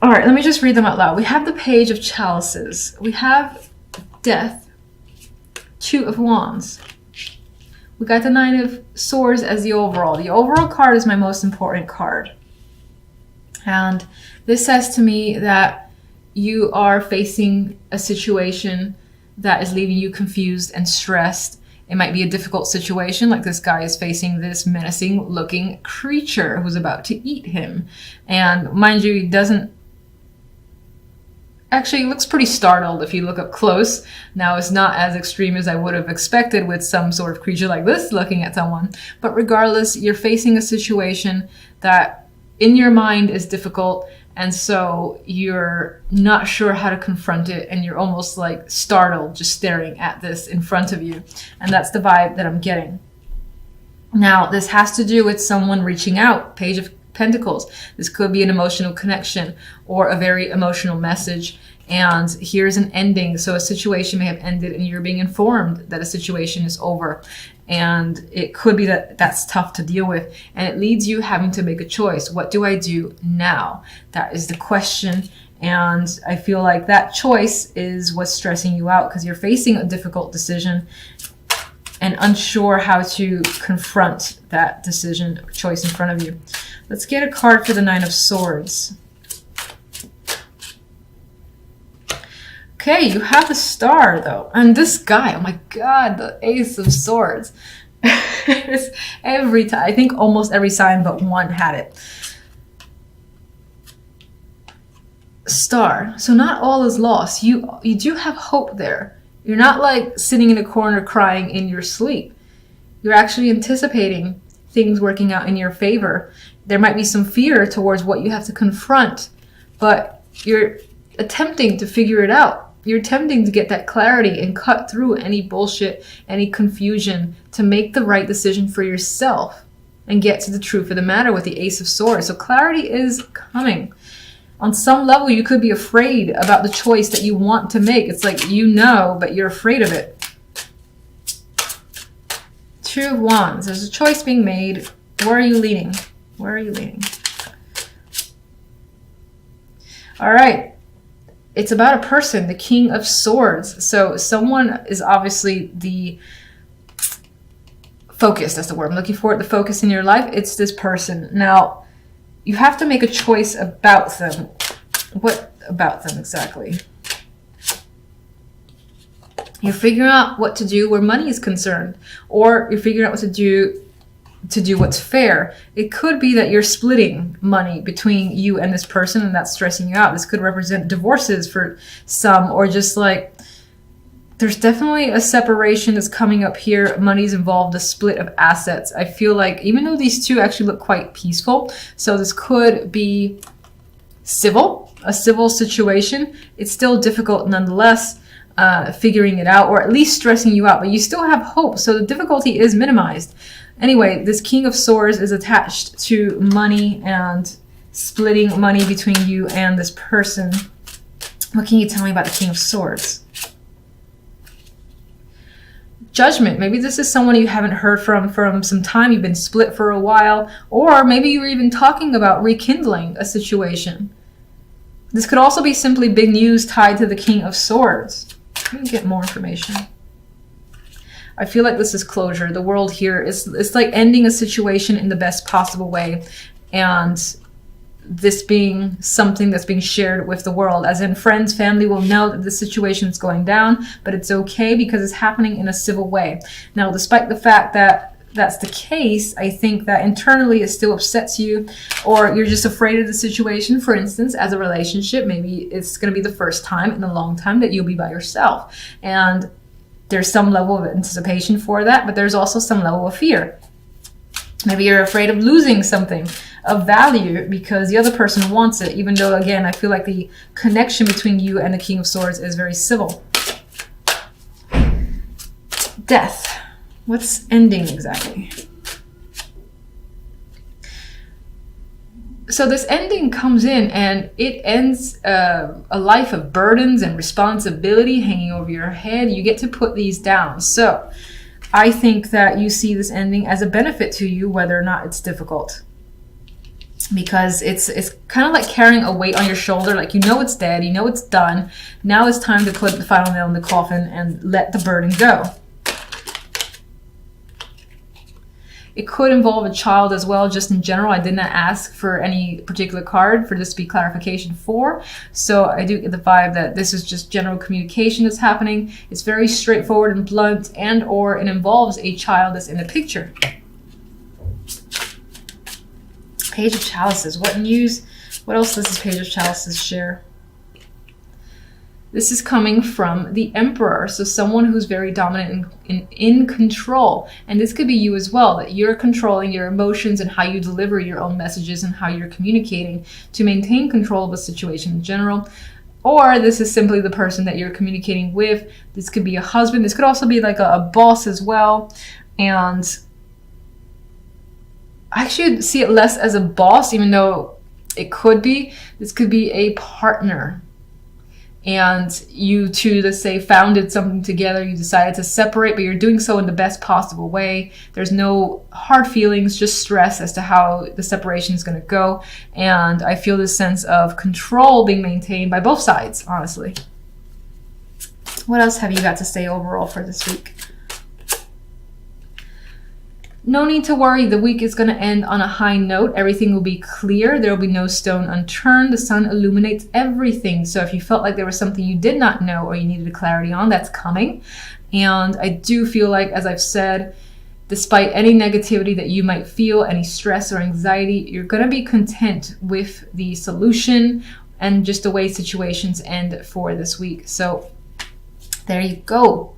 All right, let me just read them out loud. We have the Page of Chalices. We have Death. Two of Wands. We got the Nine of Swords as the overall. The overall card is my most important card. And this says to me that you are facing a situation that is leaving you confused and stressed. It might be a difficult situation, like this guy is facing this menacing looking creature who's about to eat him. And mind you, he doesn't actually, looks pretty startled if you look up close. Now, it's not as extreme as I would have expected with some sort of creature like this looking at someone. But regardless, you're facing a situation that in your mind is difficult. And so you're not sure how to confront it. And you're almost like startled just staring at this in front of you. And that's the vibe that I'm getting. Now, this has to do with someone reaching out. Page of Pentacles. This could be an emotional connection or a very emotional message. And here's an ending. So a situation may have ended and you're being informed that a situation is over. And it could be that that's tough to deal with. And it leads you having to make a choice. What do I do now? That is the question. And I feel like that choice is what's stressing you out because you're facing a difficult decision and unsure how to confront that decision or choice in front of you. Let's get a card for the Nine of Swords. Okay, you have the Star though. And this guy, oh my God, the Ace of Swords. Every time, I think almost every sign but one had it. Star. So not all is lost. You do have hope there. You're not like sitting in a corner crying in your sleep. You're actually anticipating things working out in your favor. There might be some fear towards what you have to confront, but you're attempting to figure it out. You're attempting to get that clarity and cut through any bullshit, any confusion to make the right decision for yourself and get to the truth of the matter with the Ace of Swords. So clarity is coming. On some level, you could be afraid about the choice that you want to make. It's like you know, but you're afraid of it. Two of Wands. There's a choice being made. Where are you leaning? Where are you leaning? All right. It's about a person, the King of Swords. So someone is obviously the focus. That's the word I'm looking for. The focus in your life. It's this person. Now, you have to make a choice about them. What about them exactly? You're figuring out what to do where money is concerned, or you're figuring out what to do what's fair. It could be that you're splitting money between you and this person and that's stressing you out. This could represent divorces for some, or just like there's definitely a separation that's coming up here. Money's involved, a split of assets. I feel like even though these two actually look quite peaceful, so this could be civil, a civil situation, it's still difficult nonetheless. Figuring it out, or at least stressing you out, but you still have hope, so the difficulty is minimized. Anyway, this King of Swords is attached to money and splitting money between you and this person. What can you tell me about the King of Swords? Judgment. Maybe this is someone you haven't heard from some time. You've been split for a while, or maybe you were even talking about rekindling a situation. This could also be simply big news tied to the King of Swords. Let me get more information. I feel like this is closure. The world here is, it's like ending a situation in the best possible way. And this being something that's being shared with the world, as in friends, family will know that the situation is going down, but it's okay because it's happening in a civil way. Now, despite the fact that that's the case, I think that internally it still upsets you, or you're just afraid of the situation. For instance, as a relationship, maybe it's going to be the first time in a long time that you'll be by yourself. And there's some level of anticipation for that, but there's also some level of fear. Maybe you're afraid of losing something of value because the other person wants it, even though, again, I feel like the connection between you and the King of Swords is very civil. Death. What's ending exactly? So this ending comes in and it ends a life of burdens and responsibility hanging over your head. You get to put these down. So I think that you see this ending as a benefit to you, whether or not it's difficult. because it's kind of like carrying a weight on your shoulder. Like, you know it's dead, you know it's done. Now it's time to put the final nail in the coffin and let the burden go. It could involve a child as well, just in general. I did not ask for any particular card for this to be clarification for. So I do get the vibe that this is just general communication that's happening. It's very straightforward and blunt, and or it involves a child that's in the picture. Page of Chalices. What news? What else does this Page of Chalices share? This is coming from the Emperor, so someone who's very dominant and in control. And this could be you as well, that you're controlling your emotions and how you deliver your own messages and how you're communicating to maintain control of a situation in general. Or this is simply the person that you're communicating with. This could be a husband. This could also be like a boss as well. And I actually see it less as a boss, even though it could be. This could be a partner. And you two, let's say, founded something together. You decided to separate, but you're doing so in the best possible way. There's no hard feelings, just stress as to how the separation is going to go. And I feel this sense of control being maintained by both sides, honestly. What else have you got to say overall for this week? No need to worry. The week is going to end on a high note. Everything will be clear. There will be no stone unturned. The sun illuminates everything. So if you felt like there was something you did not know or you needed clarity on, that's coming. And I do feel like, as I've said, despite any negativity that you might feel, any stress or anxiety, you're going to be content with the solution and just the way situations end for this week. So there you go.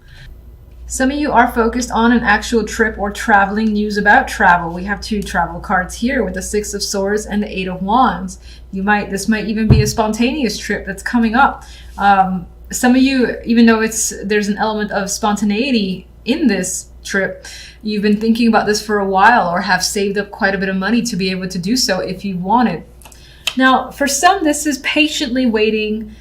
Some of you are focused on an actual trip or traveling, news about travel. We have two travel cards here with the Six of Swords and the Eight of Wands. This might even be a spontaneous trip that's coming up. Some of you, even though there's an element of spontaneity in this trip, you've been thinking about this for a while or have saved up quite a bit of money to be able to do so if you wanted. Now, for some, this is patiently waiting.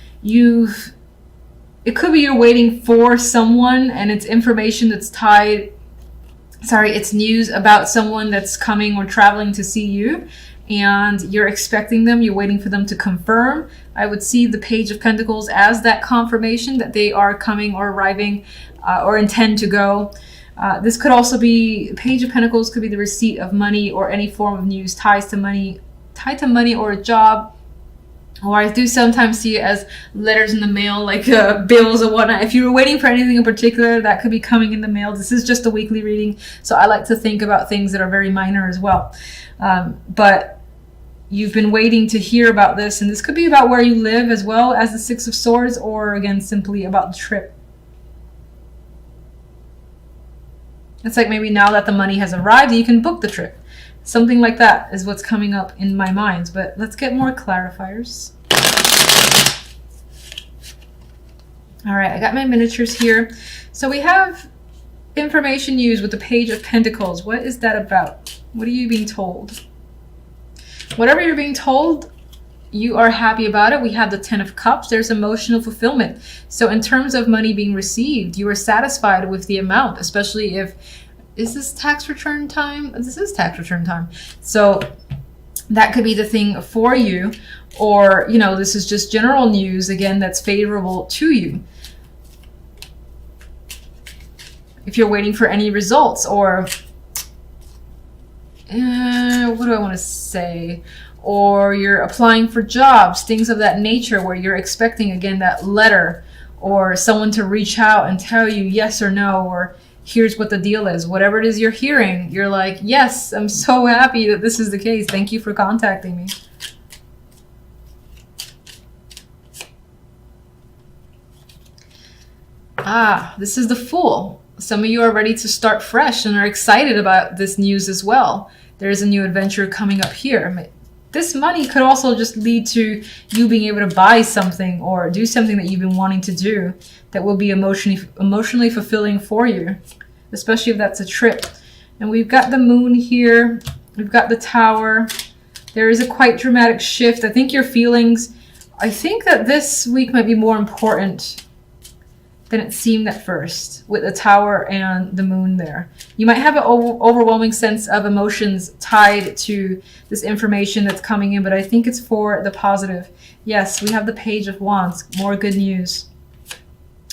It could be you're waiting for someone and it's information that's it's news about someone that's coming or traveling to see you, and you're expecting them, you're waiting for them to confirm. I would see the Page of Pentacles as that confirmation that they are coming or arriving or intend to go. This could also be, Page of Pentacles could be the receipt of money or any form of news tied to money or a job. Or I do sometimes see it as letters in the mail, like bills or whatnot. If you were waiting for anything in particular, that could be coming in the mail. This is just a weekly reading, so I like to think about things that are very minor as well. But you've been waiting to hear about this, and this could be about where you live as well as the Six of Swords, or again, simply about the trip. It's like maybe now that the money has arrived, you can book the trip. Something like that is what's coming up in my mind. But let's get more clarifiers. All right, I got my miniatures here. So we have information news with the Page of Pentacles. What is that about? What are you being told? Whatever you're being told, you are happy about it. We have the Ten of Cups. There's emotional fulfillment. So in terms of money being received, you are satisfied with the amount, especially if... Is this tax return time? This is tax return time. So that could be the thing for you. Or, this is just general news, again, that's favorable to you. If you're waiting for any results, or... what do I want to say? Or you're applying for jobs, things of that nature, where you're expecting, again, that letter, or someone to reach out and tell you yes or no, or... here's what the deal is. Whatever it is you're hearing, you're like, yes, I'm so happy that this is the case. Thank you for contacting me. This is the Fool. Some of you are ready to start fresh and are excited about this news as well. There is a new adventure coming up here. This money could also just lead to you being able to buy something or do something that you've been wanting to do that will be emotionally fulfilling for you, especially if that's a trip. And we've got the Moon here. We've got the Tower. There is a quite dramatic shift. I think that this week might be more important than it seemed at first, with the Tower and the Moon there. You might have an overwhelming sense of emotions tied to this information that's coming in, but I think it's for the positive. Yes, we have the Page of Wands, more good news.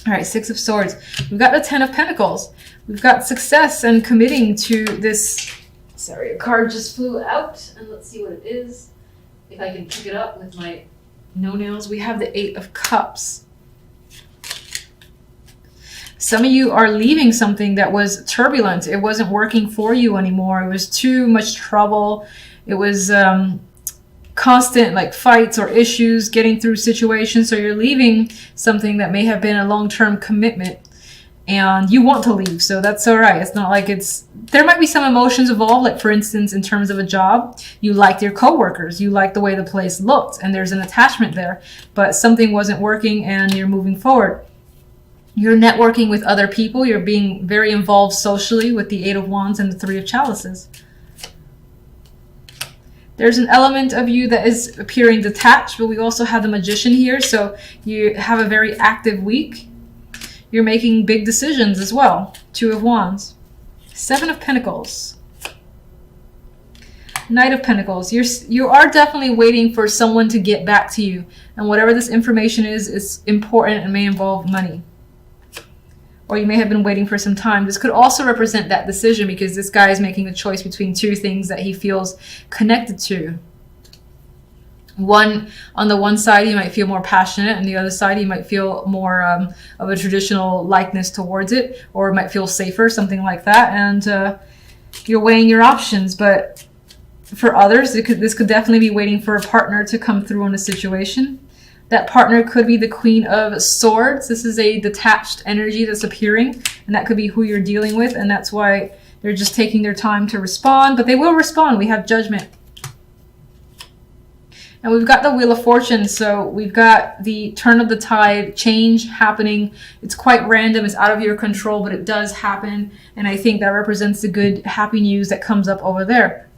All right, Six of Swords. We've got the Ten of Pentacles. We've got success and committing to this. Sorry, a card just flew out, and let's see what it is. If I can pick it up with my no-nails. We have the Eight of Cups. Some of you are leaving something that was turbulent. It wasn't working for you anymore. It was too much trouble. It was constant like fights or issues getting through situations. So you're leaving something that may have been a long-term commitment and you want to leave. So that's all right. It's not like there might be some emotions involved. Like for instance, in terms of a job, you liked your coworkers, you liked the way the place looked and there's an attachment there, but something wasn't working and you're moving forward. You're networking with other people. You're being very involved socially with the Eight of Wands and the Three of Chalices. There's an element of you that is appearing detached, but we also have the Magician here. So you have a very active week. You're making big decisions as well. Two of Wands. Seven of Pentacles. Knight of Pentacles. You are definitely waiting for someone to get back to you. And whatever this information is important and may involve money. Or you may have been waiting for some time. This could also represent that decision because this guy is making a choice between two things that he feels connected to. On the one side, he might feel more passionate, and the other side, he might feel more of a traditional likeness towards it, or might feel safer, something like that. And you're weighing your options. But for others, this could definitely be waiting for a partner to come through on a situation. That partner could be the Queen of Swords. This is a detached energy that's appearing, and that could be who you're dealing with, and that's why they're just taking their time to respond, but they will respond. We have Judgment. And we've got the Wheel of Fortune, so we've got the turn of the tide, change happening. It's quite random, it's out of your control, but it does happen, and I think that represents the good, happy news that comes up over there.